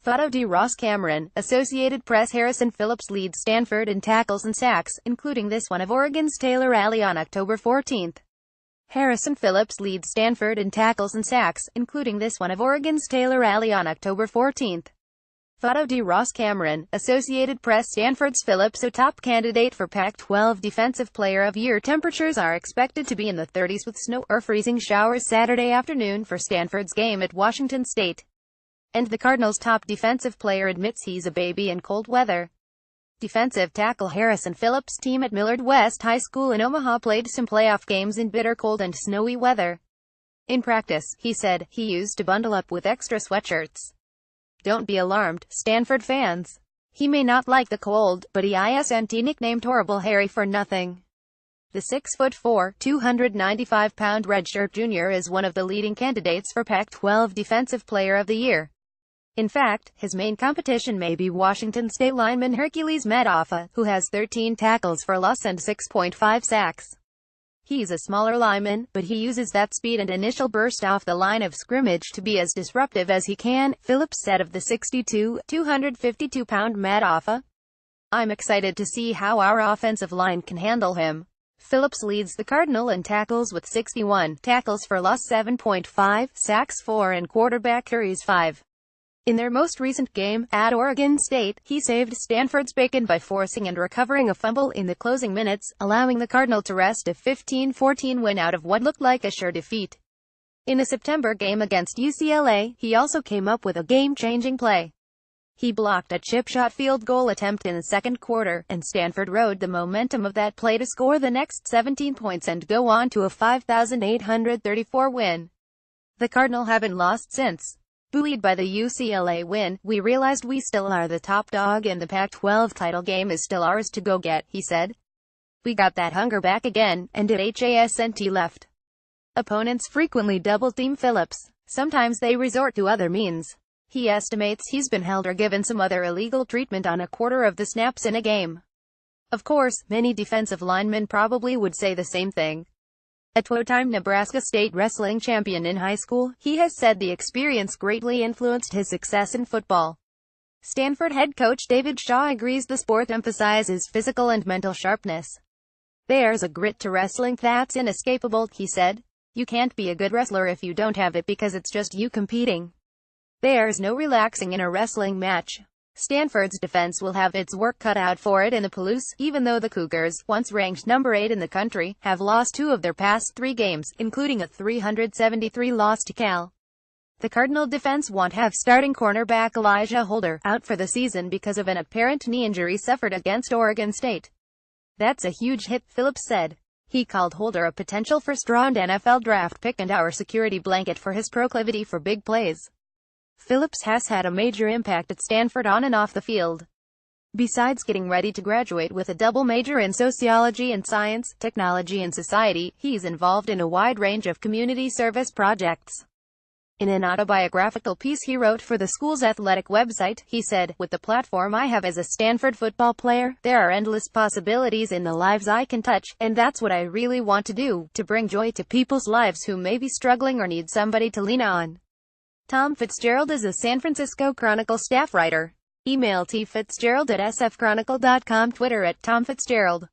Photo D. Ross Cameron, Associated Press. Harrison Phillips leads Stanford in tackles and sacks, including this one of Oregon's Taylor Alley on October 14. Harrison Phillips leads Stanford in tackles and sacks, including this one of Oregon's Taylor Alley on October 14. Photo D. Ross Cameron, Associated Press. Stanford's Phillips a top candidate for Pac-12 Defensive Player of Year. Temperatures are expected to be in the 30s with snow or freezing showers Saturday afternoon for Stanford's game at Washington State. And the Cardinals' top defensive player admits he's a baby in cold weather. Defensive tackle Harrison Phillips' team at Millard West High School in Omaha played some playoff games in bitter cold and snowy weather. In practice, he said, he used to bundle up with extra sweatshirts. Don't be alarmed, Stanford fans. He may not like the cold, but he isn't nicknamed Horrible Harry for nothing. The 6'4", 295-pound redshirt junior is one of the leading candidates for Pac-12 Defensive Player of the Year. In fact, his main competition may be Washington State lineman Hercules Mataafa, who has 13 tackles for loss and 6.5 sacks. He's a smaller lineman, but he uses that speed and initial burst off the line of scrimmage to be as disruptive as he can, Phillips said of the 6'2", 252-pound Mataafa. I'm excited to see how our offensive line can handle him. Phillips leads the Cardinal in tackles with 61, tackles for loss 7.5, sacks 4 and quarterback hurries 5. In their most recent game, at Oregon State, he saved Stanford's bacon by forcing and recovering a fumble in the closing minutes, allowing the Cardinal to wrest a 15-14 win out of what looked like a sure defeat. In a September game against UCLA, he also came up with a game-changing play. He blocked a chip-shot field goal attempt in the second quarter, and Stanford rode the momentum of that play to score the next 17 points and go on to a 5,834 win. The Cardinal haven't lost since. Buoyed by the UCLA win, we realized we still are the top dog and the Pac-12 title game is still ours to go get, he said. We got that hunger back again, and it hasn't left. Opponents frequently double-team Phillips. Sometimes they resort to other means. He estimates he's been held or given some other illegal treatment on a quarter of the snaps in a game. Of course, many defensive linemen probably would say the same thing. A two-time Nebraska State wrestling champion in high school, he has said the experience greatly influenced his success in football. Stanford head coach David Shaw agrees the sport emphasizes physical and mental sharpness. There's a grit to wrestling that's inescapable, he said. You can't be a good wrestler if you don't have it because it's just you competing. There's no relaxing in a wrestling match. Stanford's defense will have its work cut out for it in the Palouse, even though the Cougars, once ranked number 8 in the country, have lost 2 of their past 3 games, including a 373 loss to Cal. The Cardinal defense won't have starting cornerback Elijah Holder out for the season because of an apparent knee injury suffered against Oregon State. That's a huge hit, Phillips said. He called Holder a potential first-round NFL draft pick and our security blanket for his proclivity for big plays. Phillips has had a major impact at Stanford on and off the field. Besides getting ready to graduate with a double major in sociology and science, technology and society, he's involved in a wide range of community service projects. In an autobiographical piece he wrote for the school's athletic website, he said, "With the platform I have as a Stanford football player, there are endless possibilities in the lives I can touch, and that's what I really want to do, to bring joy to people's lives who may be struggling or need somebody to lean on." Tom Fitzgerald is a San Francisco Chronicle staff writer. Email tfitzgerald@sfchronicle.com, Twitter @TomFitzgerald.